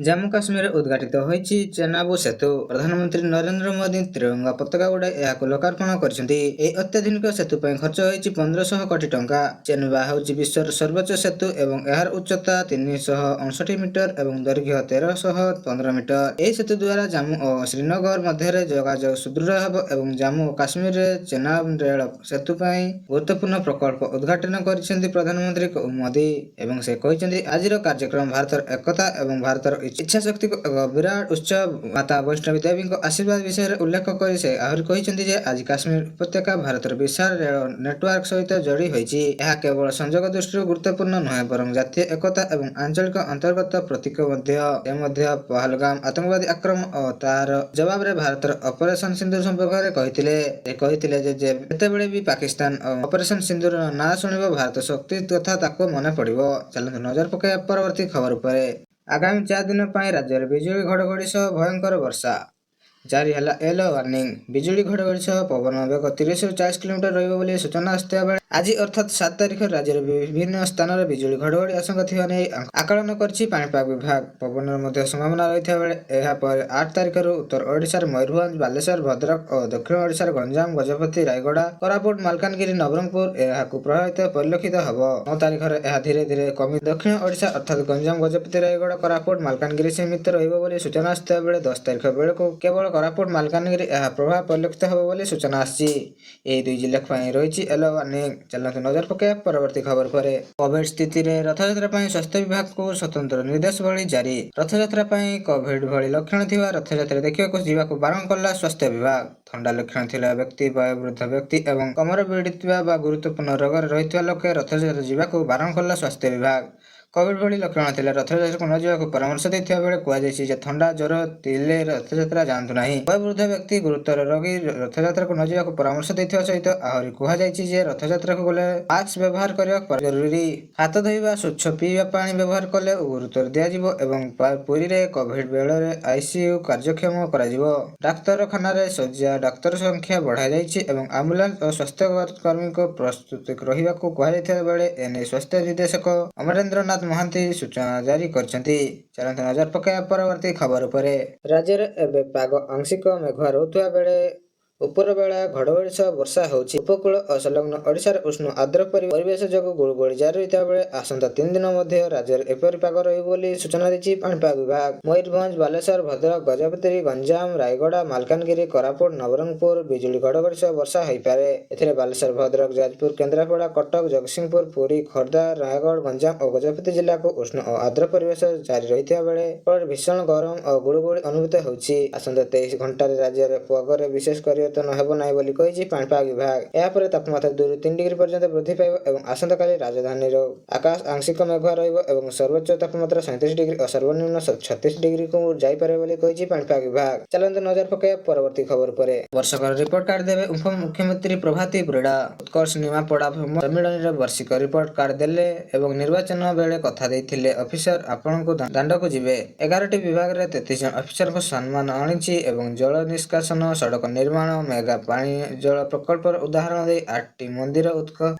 ଜାମ୍ମୁ କାଶ୍ମୀରରେ ଉଦ୍ଘାଟିତ ହୋଇଛି ଚେନାବ ସେତୁ। ପ୍ରଧାନମନ୍ତ୍ରୀ ନରେନ୍ଦ୍ର ମୋଦି ତ୍ରିରଙ୍ଗା ପତାକା ଉଡ଼ାଇ ଏହାକୁ ଲୋକାର୍ପଣ କରିଛନ୍ତି। ଏହି ଅତ୍ୟାଧୁନିକ ସେତୁ ପାଇଁ ଖର୍ଚ୍ଚ ହୋଇଛି 1500 କୋଟି ଟଙ୍କା। ଚେନାବ ହେଉଛି ବିଶ୍ୱର ସର୍ବୋଚ୍ଚ ସେତୁ ଏବଂ ଏହାର ଉଚ୍ଚତା 359 ମିଟର ଏବଂ ଦୈର୍ଘ୍ୟ 1315 ମିଟର। ଏହି ସେତୁ ଦ୍ୱାରା ଜାମ୍ମୁ ଓ ଶ୍ରୀନଗର ମଧ୍ୟରେ ଯୋଗାଯୋଗ ସୁଦୃଢ଼ ହେବ ଏବଂ ଜାମ୍ମୁ ଓ କାଶ୍ମୀରରେ ଚେନାବ ରେଳ ସେତୁ ପାଇଁ ଗୁରୁତ୍ୱପୂର୍ଣ୍ଣ ପ୍ରକଳ୍ପ ଉଦ୍ଘାଟନ କରିଛନ୍ତି ପ୍ରଧାନମନ୍ତ୍ରୀ ମୋଦି ଏବଂ ସେ କହିଛନ୍ତି ଆଜିର କାର୍ଯ୍ୟକ୍ରମ ଭାରତର ଏକତା ଏବଂ ଭାରତର ଇଚ୍ଛାଶକ୍ତିକୁ ଏକ ବିରାଟ ଉତ୍ସବ। ମାତା ବୈଷ୍ଣବୀ ଦେବୀଙ୍କ ଆଶୀର୍ବାଦ ବିଷୟରେ ଉଲ୍ଲେଖ କରି ସେ ଆହୁରି କହିଛନ୍ତି ଯେ ଆଜି କାଶ୍ମୀର ଉପତ୍ୟକା ଭାରତର ବିଶାଳ ରେଳ ନେଟୱାର୍କ ସହିତ ଯୋଡ଼ି ହୋଇଛି। ଏହା କେବଳ ସଂଯୋଗ ଦୃଷ୍ଟିରୁ ଗୁରୁତ୍ୱପୂର୍ଣ୍ଣ ନୁହେଁ ବରଂ ଜାତୀୟ ଏକତା ଏବଂ ଆଞ୍ଚଳିକ ଅନ୍ତର୍ଗତ ପ୍ରତୀକ ମଧ୍ୟ। ସେ ମଧ୍ୟ ପହଲଗାମ ଆତଙ୍କବାଦୀ ଆକ୍ରମଣ ଓ ତାହାର ଜବାବରେ ଭାରତର ଅପରେସନ ସିନ୍ଦୁର ସମ୍ପର୍କରେ କହିଥିଲେ। ସେ କହିଥିଲେ ଯେ ଯେତେବେଳେ ବି ପାକିସ୍ତାନ ଅପରେସନ ସିନ୍ଦୁର ନାଁ ଶୁଣିବ ଭାରତ ଶକ୍ତି କଥା ତାକୁ ମନେ ପଡ଼ିବ। ଚାଲନ୍ତୁ ନଜର ପକାଇବା ପରବର୍ତ୍ତୀ ଖବର ଉପରେ। ଆଗାମୀ 4 ଦିନ ପାଇଁ ରାଜ୍ୟରେ ବିଜୁଳି ଘଡ଼ଘଡ଼ି ସହ ଭୟଙ୍କର ବର୍ଷା। ଜାରି ହେଲା ୟେଲୋ ୱାର୍ଣ୍ଣିଂ। ବିଜୁଳି ଘଡ଼ଘଡ଼ି ସହ ପବନ ବେଗ 30ରୁ 40 କିଲୋମିଟର ରହିବ ବୋଲି ସୂଚନା ଆସିଥିବା ବେଳେ ଆଜି ଅର୍ଥାତ୍ 7 ତାରିଖରେ ରାଜ୍ୟରେ ବିଭିନ୍ନ ସ୍ଥାନରେ ବିଜୁଳି ଘଡ଼ଘଡ଼ି ଆଶଙ୍କା ଥିବା ନେଇ ଆକଳନ କରିଛି ପାଣିପାଗ ବିଭାଗ। ପବନର ମଧ୍ୟ ସମ୍ଭାବନା ରହିଥିବା ବେଳେ ଏହାପରେ 8 ତାରିଖରୁ ଉତ୍ତର ଓଡ଼ିଶାର ମୟୂରଭଞ୍ଜ, ବାଲେଶ୍ୱର, ଭଦ୍ରକ ଓ ଦକ୍ଷିଣ ଓଡ଼ିଶାର ଗଞ୍ଜାମ, ଗଜପତି, ରାୟଗଡ଼ା, କୋରାପୁଟ, ମାଲକାନଗିରି, ନବରଙ୍ଗପୁର ଏହାକୁ ପ୍ରଭାବିତ ପରିଲକ୍ଷିତ ହେବ। 9 ତାରିଖରେ ଏହା ଧୀରେ ଧୀରେ କମି ଦକ୍ଷିଣ ଓଡ଼ିଶା ଅର୍ଥାତ୍ ଗଞ୍ଜାମ, ଗଜପତି, ରାୟଗଡ଼ା, କୋରାପୁଟ, ମାଲକାନଗିରି ସୀମିତ ରହିବ ବୋଲି ସୂଚନା ଆସିଥିବା ବେଳେ 10 ତାରିଖ ବେଳକୁ କେବଳ କୋରାପୁଟ, ମାଲକାନଗିରି ଏହା ପ୍ରଭାବ ପରିଲକ୍ଷିତ ହେବ ବୋଲି ସୂଚନା ଆସିଛି। ଏହି ଦୁଇ ଜିଲ୍ଲା ପାଇଁ ରହିଛି ୟେଲୋ ୱାର୍ଣ୍ଣିଂ। ଚାଲନ୍ତୁ ନଜର ପକାଇବା ପରବର୍ତ୍ତୀ ଖବର ପରେ। କୋଭିଡ ସ୍ଥିତିରେ ରଥଯାତ୍ରା ପାଇଁ ସ୍ୱାସ୍ଥ୍ୟ ବିଭାଗକୁ ସ୍ୱତନ୍ତ୍ର ନିର୍ଦ୍ଦେଶାବଳୀ ଜାରି। ରଥଯାତ୍ରା ପାଇଁ କୋଭିଡ ଭଳି ଲକ୍ଷଣ ଥିବା ରଥଯାତ୍ରା ଦେଖିବାକୁ ଯିବାକୁ ବାରଣ କଲା ସ୍ୱାସ୍ଥ୍ୟ ବିଭାଗ। ଥଣ୍ଡା ଲକ୍ଷଣ ଥିବା ବ୍ୟକ୍ତି, ବୟୋବୃଦ୍ଧ ବ୍ୟକ୍ତି ଏବଂ କମର ପୀଡ଼ିତ ବା ଗୁରୁତ୍ୱପୂର୍ଣ୍ଣ ରୋଗରେ ରହିଥିବା ଲୋକେ ରଥଯାତ୍ରା ଯିବାକୁ ବାରଣ କଲା ସ୍ୱାସ୍ଥ୍ୟ ବିଭାଗ। କୋଭିଡ ଭଳି ଲକ୍ଷଣ ଥିଲେ ରଥଯାତ୍ରାକୁ ନ ଯିବାକୁ ପରାମର୍ଶ ଦେଇଥିବା ବେଳେ କୁହାଯାଇଛି ଯେ ଥଣ୍ଡା, ଜ୍ୱର ଥିଲେ ରଥଯାତ୍ରା ଯାଆନ୍ତୁ ନାହିଁ। ବୟୋବୃଦ୍ଧ ବ୍ୟକ୍ତି, ଗୁରୁତର ରୋଗୀ ରଥଯାତ୍ରାକୁ ନ ଯିବାକୁ ପରାମର୍ଶ ଦେଇଥିବା ସହିତ ଆହୁରି କୁହାଯାଇଛି ଯେ ରଥଯାତ୍ରାକୁ ଗଲେ ମାସ୍କ ବ୍ୟବହାର କରିବା ଜରୁରୀ। ହାତ ଧୋଇବା, ସ୍ୱଚ୍ଛ ପିଇବା ପାଣି ବ୍ୟବହାର କଲେ ଗୁରୁତ୍ୱ ଦିଆଯିବ ଏବଂ ପୁରୀରେ କୋଭିଡ ବେଳରେ ଆଇସିୟୁ କାର୍ଯ୍ୟକ୍ଷମ କରାଯିବ। ଡାକ୍ତରଖାନାରେ ଶଯ୍ୟା ଡାକ୍ତର ସଂଖ୍ୟା ବଢ଼ାଯାଇଛି ଏବଂ ଆମ୍ବୁଲାନ୍ସ ଓ ସ୍ୱାସ୍ଥ୍ୟକର୍ମୀଙ୍କୁ ପ୍ରସ୍ତୁତ ରହିବାକୁ କୁହାଯାଇଥିବା ବେଳେ ଏନେଇ ସ୍ୱାସ୍ଥ୍ୟ ନିର୍ଦ୍ଦେଶକ ଅମରେନ୍ଦ୍ରନାଥ ମହାନ୍ତି ସୂଚନା ଜାରି କରିଛନ୍ତି। ଚାଲନ୍ତୁ ନଜର ପକାଇବା ପରବର୍ତ୍ତୀ ଖବର ଉପରେ। ରାଜ୍ୟରେ ଏବେ ପାଗ ଆଂଶିକ ମେଘୁଆ ରହୁଥିବା ବେଳେ ଉପରବେଳା ଘଡ଼ଘଡ଼ି ସହ ବର୍ଷା ହେଉଛି। ଉପକୂଳ ଓ ସଂଲଗ୍ନ ଓଡ଼ିଶାର ଉଷ୍ଣ ଆର୍ଦ୍ର ପରିବେଶ ଯୋଗୁଁ ଗୁଳୁଗୁଳି ଜାରି ରହିଥିବା ବେଳେ ଆସନ୍ତା 3 ଦିନ ମଧ୍ୟ ରାଜ୍ୟରେ ଏପରି ପାଗ ରହିବ ବୋଲି ସୂଚନା ଦେଇଛି ପାଣିପାଗ ବିଭାଗ। ମୟୂରଭଞ୍ଜ, ବାଲେଶ୍ୱର, ଭଦ୍ରକ, ଗଜପତି, ଗଞ୍ଜାମ, ରାୟଗଡ଼ା, ମାଲକାନଗିରି, କୋରାପୁଟ, ନବରଙ୍ଗପୁର ବିଜୁଳି ଘଡ଼ଘଡ଼ି ସହ ବର୍ଷା ହୋଇପାରେ। ଏଥିରେ ବାଲେଶ୍ୱର, ଭଦ୍ରକ, ଯାଜପୁର, କେନ୍ଦ୍ରାପଡ଼ା, କଟକ, ଜଗତସିଂହପୁର, ପୁରୀ, ଖୋର୍ଦ୍ଧା, ନୟାଗଡ଼, ଗଞ୍ଜାମ ଓ ଗଜପତି ଜିଲ୍ଲାକୁ ଉଷ୍ଣ ଓ ଆର୍ଦ୍ର ପରିବେଶ ଜାରି ରହିଥିବା ବେଳେ ଫଳରେ ଭୀଷଣ ଗରମ ଓ ଗୁଳୁଗୁଳି ଅନୁଭୂତ ହେଉଛି। ଆସନ୍ତା 23 ଘଣ୍ଟାରେ ରାଜ୍ୟରେ ପାଗରେ ବିଶେଷ ପରିବର୍ତ୍ତନ ହେବ ନାହିଁ ବୋଲି କହିଛି ପାଣିପାଗ ବିଭାଗ। ଏହାପରେ ତାପମାତ୍ରା 2ରୁ 3 ଡିଗ୍ରୀ ପର୍ଯ୍ୟନ୍ତ ବୃଦ୍ଧି ପାଇବ ଏବଂ ଆସନ୍ତାକାଲି ରାଜଧାନୀର ଆକାଶ ଆଂଶିକ ମେଘୁଆ ରହିବ ଏବଂ ସର୍ବୋଚ୍ଚ ତାପମାତ୍ରା 37 ଡିଗ୍ରୀ ଓ ସର୍ବନିମ୍ନ 36 ଡିଗ୍ରୀକୁ ଯାଇପାରେ ବୋଲି କହିଛି ପାଣିପାଗ ବିଭାଗ। ଚାଲନ୍ତୁ ନଜର ପକାଇବା ପରବର୍ତ୍ତୀ ଖବର ଉପରେ। ବର୍ଷକର ରିପୋର୍ଟ କାର୍ଡ ଦେବେ ଉପମୁଖ୍ୟମନ୍ତ୍ରୀ ପ୍ରଭାତୀ ପରିଡ଼ା। ଉତ୍କର୍ଷ ନିମାପଡ଼ା ସମ୍ମିଳନୀରେ ବାର୍ଷିକ ରିପୋର୍ଟ କାର୍ଡ ଦେଲେ ଏବଂ ନିର୍ବାଚନ ବେଳେ କଥା ଦେଇଥିଲେ ଅଫିସର ଆପଣଙ୍କୁ ଦାଣ୍ଡକୁ ଯିବେ। 11ଟି ବିଭାଗରେ 33 ଜଣ ଅଫିସରଙ୍କୁ ସମ୍ମାନ ଆଣିଛି ଏବଂ ଜଳ ନିଷ୍କାସନ, ସଡ଼କ ନିର୍ମାଣ, ମେଗା ପାଣି ଜଳ ପ୍ରକଳ୍ପର ଉଦାହରଣ ଦେଇ 8ଟି ମନ୍ଦିର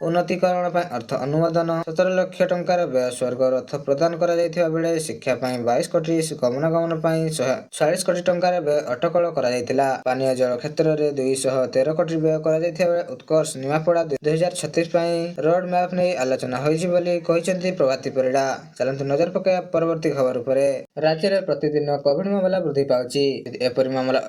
ଉନ୍ନତୀକରଣ ପାଇଁ ଅର୍ଥ ଅନୁମୋଦନ, 17 ଲକ୍ଷ ଟଙ୍କାର ବ୍ୟୟ ସ୍ୱର୍ଗ ରଥ ପ୍ରଦାନ କରାଯାଇଥିବା ବେଳେ ଶିକ୍ଷା ପାଇଁ 22 କୋଟି, ଗମନାଗମନ ପାଇଁ 46 କୋଟି ଟଙ୍କାର ବ୍ୟୟ ଅଟକଳ କରାଯାଇଥିଲା। ପାନୀୟ ଜଳ କ୍ଷେତ୍ରରେ 213 କୋଟି ବ୍ୟୟ କରାଯାଇଥିବା ବେଳେ ଉତ୍କର୍ଷ ନିମାପଡ଼ା 2036 ପାଇଁ ରୋଡ୍ ମ୍ୟାପ୍ ନେଇ ଆଲୋଚନା ହୋଇଛି ବୋଲି କହିଛନ୍ତି ପ୍ରଭାତୀ ପରିଡ଼ା। ଚାଲନ୍ତୁ ନଜର ପକାଇବା ପରବର୍ତ୍ତୀ ଖବର ଉପରେ। ରାଜ୍ୟରେ ପ୍ରତିଦିନ କୋଭିଡ ମାମଲା ବୃଦ୍ଧି ପାଉଛି। ଯଦି ଏପରି ମାମଲା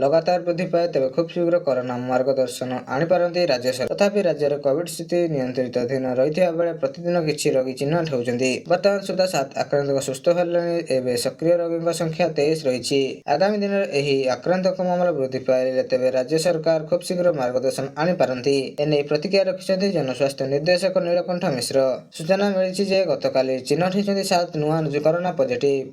ଲଗାତାର ବୃଦ୍ଧି ପାଏ ତେବେ ଖୁବ୍ ଶୀଘ୍ର କରୋନା ମାର୍ଗଦର୍ଶନ ଆଣିପାରନ୍ତି ରାଜ୍ୟ ସରକାର। ତଥାପି ରାଜ୍ୟରେ କୋଭିଡ ସ୍ଥିତି ନିୟନ୍ତ୍ରଣାଧୀନ ରହିଥିବା ବେଳେ ପ୍ରତିଦିନ କିଛି ରୋଗୀ ଚିହ୍ନଟ ହେଉଛନ୍ତି। ବର୍ତ୍ତମାନ ସୁଦ୍ଧା 7 ଆକ୍ରାନ୍ତ ସୁସ୍ଥ ହେଲେଣି। ଏବେ ସକ୍ରିୟ ରୋଗୀଙ୍କ ସଂଖ୍ୟା 23 ରହିଛି। ଆଗାମୀ ଦିନରେ ଏହି ଆକ୍ରାନ୍ତଙ୍କ ମାମଲା ବୃଦ୍ଧି ପାଇଲେ ତେବେ ରାଜ୍ୟ ସରକାର ଖୁବ୍ ଶୀଘ୍ର ମାର୍ଗଦର୍ଶନ ଆଣିପାରନ୍ତି। ଏନେଇ ପ୍ରତିକ୍ରିୟା ରଖିଛନ୍ତି ଜନସ୍ୱାସ୍ଥ୍ୟ ନିର୍ଦ୍ଦେଶକ ନୀଳକଣ୍ଠ ମିଶ୍ର। ସୂଚନା ମିଳିଛି ଯେ ଗତକାଲି ଚିହ୍ନଟ ହୋଇଛନ୍ତି 7 ନୂଆ କରୋନା ପଜିଟିଭ୍।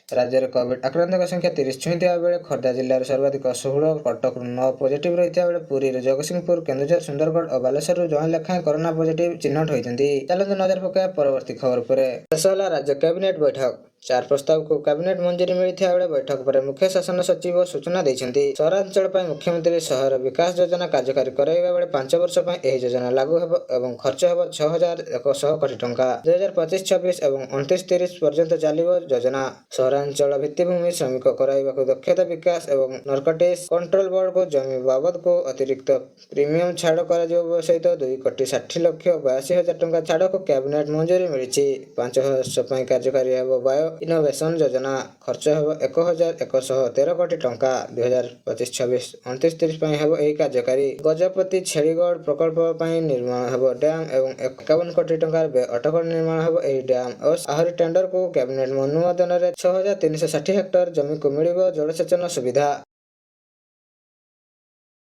ରାଜ୍ୟରେ କୋଭିଡ ଆକ୍ରାନ୍ତଙ୍କ ସଂଖ୍ୟା 30 ଛୁଇଁଥିବା ବେଳେ ଖୋର୍ଦ୍ଧା ଜିଲ୍ଲାରେ ସର୍ବାଧିକ 16, କଟକରୁ 9 ପଜିଟିଭ୍ ରହିଥିବା ବେଳେ ପୁରୀରୁ, ଜଗତସିଂହପୁର, କେନ୍ଦୁଝର, ସୁନ୍ଦରଗଡ଼ ଓ ବାଲେଶ୍ୱରରୁ ଜଣେ ଲେଖାଏଁ କରୋନା ପଜିଟିଭ୍ ଚିହ୍ନଟ ହୋଇଛନ୍ତି। ଚାଲନ୍ତୁ ନଜର ପକାଇବା ପରବର୍ତ୍ତୀ ଖବର ଉପରେ। ଶେଷ ହେଲା ରାଜ୍ୟ କ୍ୟାବିନେଟ୍ ବୈଠକ। ଚାର ପ୍ରସ୍ତାବକୁ କ୍ୟାବିନେଟ୍ ମଞ୍ଜୁରୀ ମିଳିଥିବା ବେଳେ ବୈଠକ ପରେ ମୁଖ୍ୟ ଶାସନ ସଚିବ ସୂଚନା ଦେଇଛନ୍ତି। ସହରାଞ୍ଚଳ ପାଇଁ ମୁଖ୍ୟମନ୍ତ୍ରୀ ସହର ବିକାଶ ଯୋଜନା କାର୍ଯ୍ୟକାରୀ କରାଇବା ବେଳେ 5 ବର୍ଷ ପାଇଁ ଏହି ଯୋଜନା ଲାଗୁ ହେବ ଏବଂ ଖର୍ଚ୍ଚ ହେବ 6,100 କୋଟି ଟଙ୍କା। 2025-26 ଏବଂ 29-30 ପର୍ଯ୍ୟନ୍ତ ଚାଲିବ ଯୋଜନା। ସହରାଞ୍ଚଳ ଭିତ୍ତିଭୂମି ଶ୍ରମିକ କରାଇବାକୁ ଦକ୍ଷତା ବିକାଶ ଏବଂ ନର୍କଟିକ୍ସ କଣ୍ଟ୍ରୋଲ ବୋର୍ଡକୁ ଜମି ବାବଦକୁ ଅତିରିକ୍ତ ପ୍ରିମିୟମ ଛାଡ଼ କରାଯିବା ସହିତ 2,60,82,000 ଟଙ୍କା ଛାଡ଼କୁ କ୍ୟାବିନେଟ୍ ମଞ୍ଜୁରୀ ମିଳିଛି। 5 ବର୍ଷ ପାଇଁ କାର୍ଯ୍ୟକାରୀ ହେବ ବାୟୋ ଇନୋଭେସନ ଯୋଜନା। ଖର୍ଚ୍ଚ ହେବ 1,113 କୋଟି ଟଙ୍କା। 2025-26 29-30 ପାଇଁ ହେବ ଏହି କାର୍ଯ୍ୟକାରୀ। ଗଜପତି ଛେଳିଗଡ଼ ପ୍ରକଳ୍ପ ପାଇଁ ନିର୍ମାଣ ହେବ ଡ୍ୟାମ୍ ଏବଂ 51 କୋଟି ଟଙ୍କାର ଅଟକଳ ନିର୍ମାଣ ହେବ ଏହି ଡ୍ୟାମ୍ ଓ ଆହୁରି ଟେଣ୍ଡରକୁ କ୍ୟାବିନେଟ୍ ଅନୁମୋଦନରେ 6,360 ହେକ୍ଟର ଜମିକୁ ମିଳିବ ଜଳସେଚନ ସୁବିଧା।